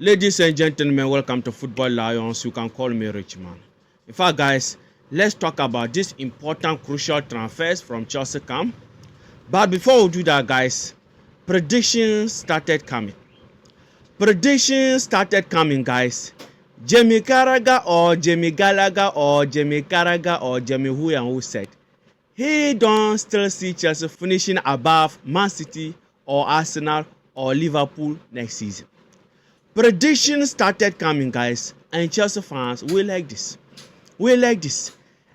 Ladies and gentlemen, welcome to Football Lions. You can call me Rich Man. In fact, guys, let's talk about this important, crucial transfers from Chelsea camp. But before we do that, guys, predictions started coming. Guys. Jamie Carragher or Jamie Gallagher or Jamie Carragher or Jamie who said he don't still see Chelsea finishing above Man City or Arsenal or Liverpool next season. Predictions started coming, guys, and Chelsea fans, we like this.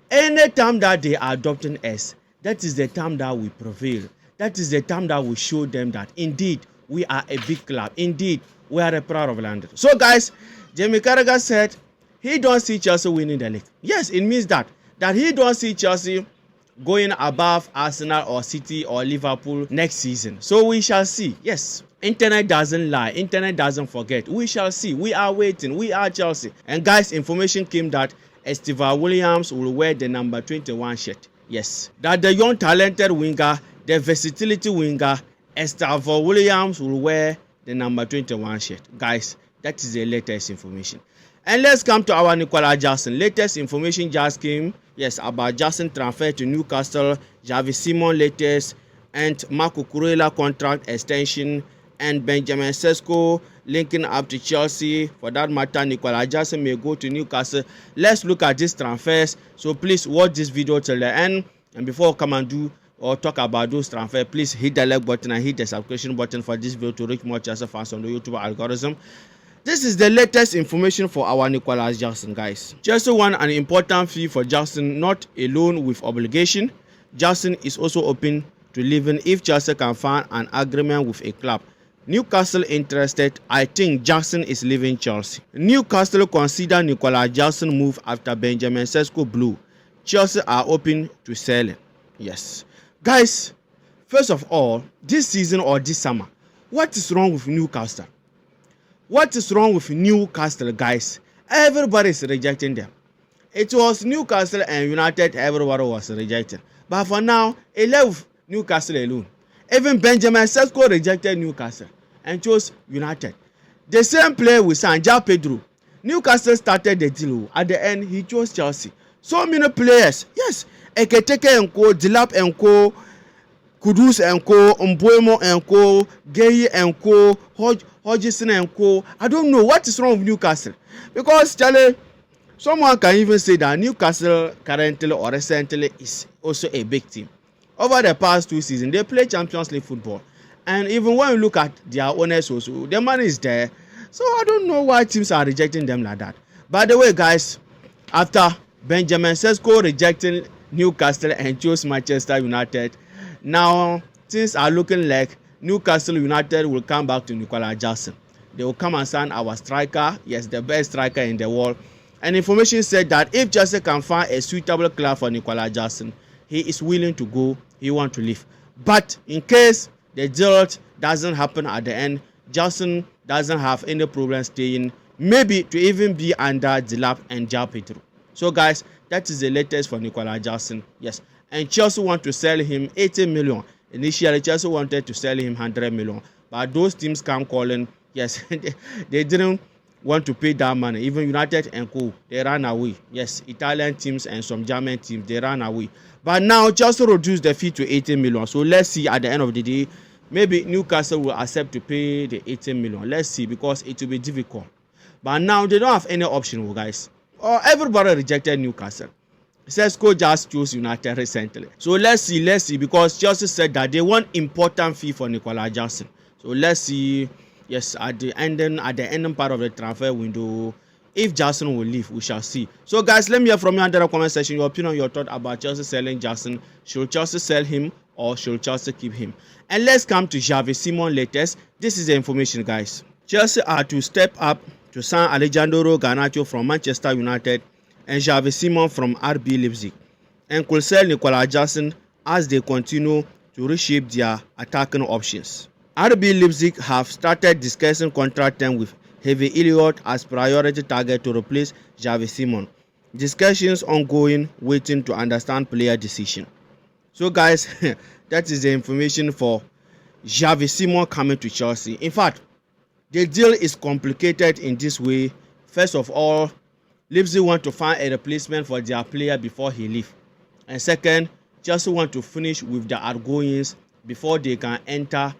Anytime that they are adopting us, that is the time that we prevail. That is the time that we show them that indeed we are a big club. Indeed, we are a proud of London. So, guys, Jamie Carragher said he don't see Chelsea winning the league. Yes, it means that he don't see Chelsea going above Arsenal or City or Liverpool next season. So we shall see. Yes, internet doesn't lie. Internet doesn't forget. We shall see. We are waiting. We are Chelsea. And guys, information came that Estevao Williams will wear the number 21 shirt. Yes, that the young talented winger, the versatility winger, Estevao Williams will wear the number 21 shirt. Guys, that is the latest information. And let's come to our Nicolas Jackson. Latest information just came, yes, about Jackson transfer to Newcastle, Xavi Simons latest, and Marc Cucurella contract extension, and Benjamin Sesko linking up to Chelsea. For that matter, Nicolas Jackson may go to Newcastle. Let's look at these transfers. So please watch this video till the end. And before I come and do or talk about those transfers, please hit the like button and hit the subscription button for this video to reach more Chelsea fans on the YouTube algorithm. This is the latest information for our Nicolas Jackson, guys. Chelsea won an important fee for Jackson, not a loan with obligation. Jackson is also open to leaving if Chelsea can find an agreement with a club. Newcastle interested. I think Jackson is leaving Chelsea. Newcastle consider Nicolas Jackson move after Benjamin Sesko blew. Chelsea are open to selling. Yes. Guys, first of all, this season or this summer, what is wrong with Newcastle? What is wrong with Newcastle, guys? Everybody is rejecting them. It was Newcastle and United everybody was rejecting. But for now, it left Newcastle alone. Even Benjamin Sesko rejected Newcastle and chose United. The same player with João Pedro. Newcastle started the deal. At the end, he chose Chelsea. So many players. Yes. Eketeke and Co, Dilap and Co, Kudus and Co, Mbuemo and Co, Gay and Co, Hodgson and Co. I don't know what is wrong with Newcastle. Because Charlie, someone can even say that Newcastle currently or recently is also a big team. Over the past 2 seasons, they play Champions League football. And even when you look at their owners also, the money is there. So I don't know why teams are rejecting them like that. By the way, guys, after Benjamin Sesko rejecting Newcastle and chose Manchester United, now things are looking like Newcastle United will come back to Nicolas Jackson. They will come and sign our striker, yes, the best striker in the world. And information said that if Chelsea can find a suitable club for Nicolas Jackson, he is willing to go, he wants to leave. But in case the deal doesn't happen at the end, Jackson doesn't have any problem staying, maybe to even be under Dilap and João Pedro. So guys, that is the latest for Nicolas Jackson. Yes, and Chelsea want to sell him 80 million. Initially, Chelsea wanted to sell him 100 million. But those teams come calling. Yes, they didn't want to pay that money. Even United and Co, they ran away. Yes, Italian teams and some German teams, they ran away. But now Chelsea reduced the fee to 80 million. So let's see at the end of the day, maybe Newcastle will accept to pay the 80 million. Let's see, because it will be difficult. But now they don't have any option, guys. Everybody rejected Newcastle. Sesko just chose United recently. So let's see, because Chelsea said that they want important fee for Nicolas Jackson. So let's see, yes, at the ending part of the transfer window, if Jackson will leave, we shall see. So guys, let me hear from you under the comment section your opinion, your thought about Chelsea selling Jackson. Should Chelsea sell him or should Chelsea keep him? And let's come to Xavi Simons latest. This is the information, guys. Chelsea are to step up to sign Alejandro Garnacho from Manchester United and Xavi Simons from RB Leipzig, and could sell Nicolas Jackson as they continue to reshape their attacking options. RB Leipzig have started discussing contract terms with Harvey Elliott as priority target to replace Xavi Simons. Discussions ongoing, waiting to understand player decision. So guys, that is the information for Xavi Simons coming to Chelsea. In fact, The deal is complicated in this way. First of all, Leipzig want to find a replacement for their player before he leaves. And second, Chelsea want to finish with the outgoings before they can enter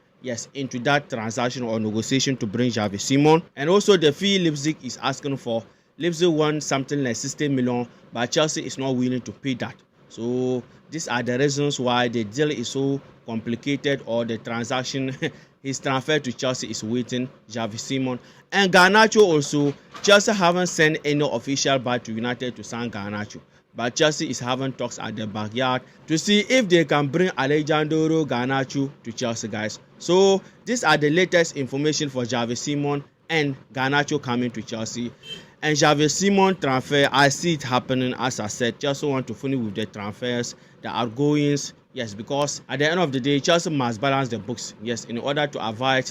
into that transaction or negotiation to bring Xavi Simon. And also the fee Leipzig is asking for. Leipzig wants something like 60 million, but Chelsea is not willing to pay that. So these are the reasons why the deal is so complicated, or the transaction his transfer to Chelsea is waiting, Xavi Simon. And Garnacho also, Chelsea haven't sent any official bid to United to sign Garnacho, but Chelsea is having talks at the backyard to see if they can bring Alejandro Garnacho to Chelsea, guys. So these are the latest information for Xavi Simon and Garnacho coming to Chelsea. And Xavi Simon transfer, I see it happening. As I said, Chelsea want to finish with the transfers, the outgoings. Yes, because at the end of the day, Chelsea must balance the books. Yes, in order to avoid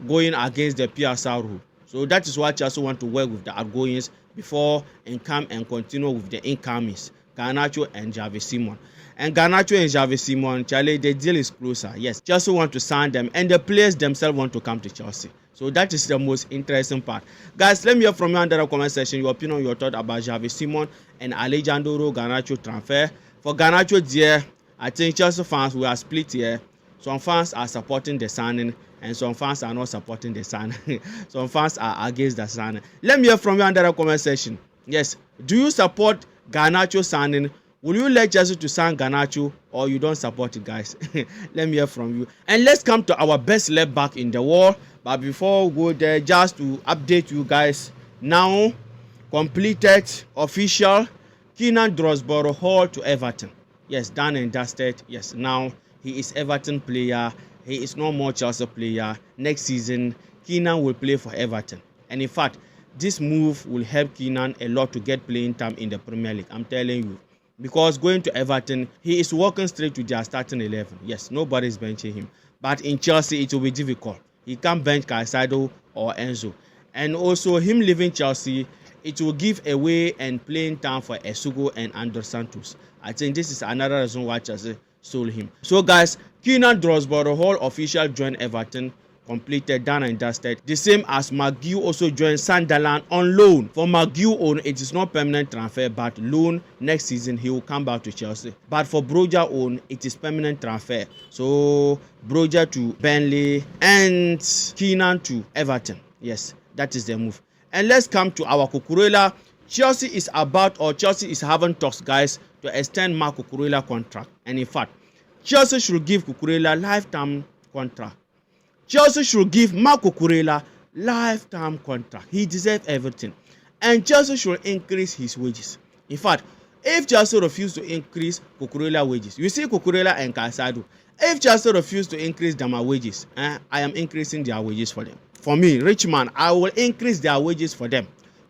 going against the PSR rule. So that is why Chelsea want to work with the outgoings before income and continue with the incomings, Garnacho and Xavi Simon. And Garnacho and Xavi Simon, Charlie, the deal is closer. Yes, Chelsea want to sign them, and the players themselves want to come to Chelsea. So that is the most interesting part. Guys, let me hear from you under the comment section your opinion, your thought about Xavi Simon and Alejandro Garnacho transfer. For Garnacho, dear, I think Chelsea fans, we are split here. Some fans are supporting the signing, and some fans are not supporting the signing. Some fans are against the signing. Let me hear from you under the comment section. Yes, do you support Garnacho signing? Will you let Chelsea to sign Garnacho, or you don't support it, guys? Let me hear from you. And let's come to our best left back in the world. But before we go there, just to update you guys, now completed, official, Keenan Drosborough Hall to Everton. Yes, done and dusted. Yes, now he is Everton player. He is no more Chelsea player. Next season, Keenan will play for Everton. And in fact, this move will help Keenan a lot to get playing time in the Premier League. I'm telling you. Because going to Everton, he is walking straight to their starting 11. Yes, nobody is benching him. But in Chelsea, it will be difficult. He can't bench Caicedo or Enzo. And also, him leaving Chelsea, it will give away and playing time for Esugo and Andros Santos. I think this is another reason why Chelsea sold him. So guys, Keenan Drosborough Hall official joined Everton, completed, done and dusted. The same as McGeough also joined Sunderland on loan. For McGeough, it is not permanent transfer, but loan. Next season he will come back to Chelsea. But for Broja, it is permanent transfer. So Broja to Burnley and Keenan to Everton. Yes, that is the move. And let's come to our Cucurella. Chelsea is having talks, guys, to extend Marc Cucurella contract. And in fact, Chelsea should give Cucurella lifetime contract. Chelsea should give Marc Cucurella lifetime contract. He deserves everything. And Chelsea should increase his wages. In fact, if Chelsea refuse to increase Cucurella wages, you see Cucurella and Caicedo, if Chelsea refuse to increase their wages, I am increasing their wages for them. For me, rich man, I will increase their wages for them.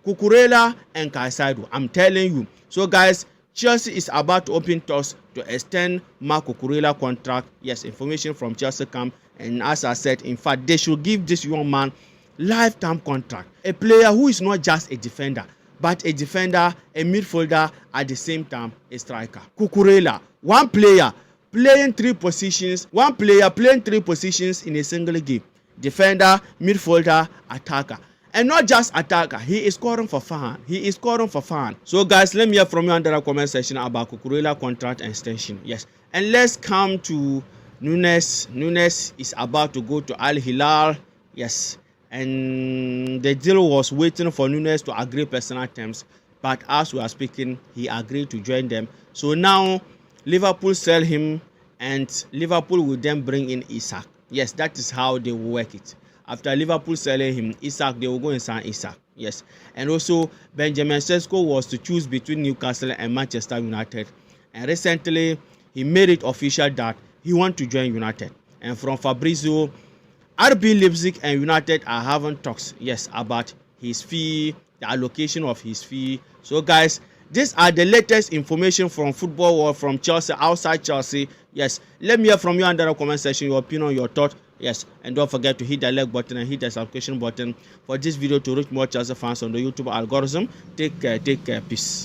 Cucurella and Caicedo, I'm telling you. So guys, Chelsea is about to open talks to extend Marc Cucurella contract. Yes, information from Chelsea camp. And as I said, in fact, they should give this young man lifetime contract. A player who is not just a defender, but a defender, a midfielder, at the same time, a striker. Cucurella, one player playing three positions in a single game. Defender, midfielder, attacker. And not just attacker, he is scoring for fun. So guys, let me hear from you under the comment section about Cucurella contract extension. Yes. And let's come to Nunes. Nunes is about to go to Al Hilal. Yes. And the deal was waiting for Nunes to agree personal terms. But as we are speaking, he agreed to join them. So now Liverpool sell him, and Liverpool will then bring in Isak. Yes, that is how they will work it. After Liverpool selling him, Isak, they will go and sign Isak. Yes. And also, Benjamin Sesko was to choose between Newcastle and Manchester United. And recently, he made it official that he wants to join United. And from Fabrizio, RB Leipzig and United are having talks, yes, about his fee, the allocation of his fee. So guys, these are the latest information from football world, from Chelsea, outside Chelsea. Yes, let me hear from you under the comment section, your opinion, your thought. Yes, and don't forget to hit the like button and hit the subscription button for this video to reach more Chelsea fans on the YouTube algorithm. Take care, peace.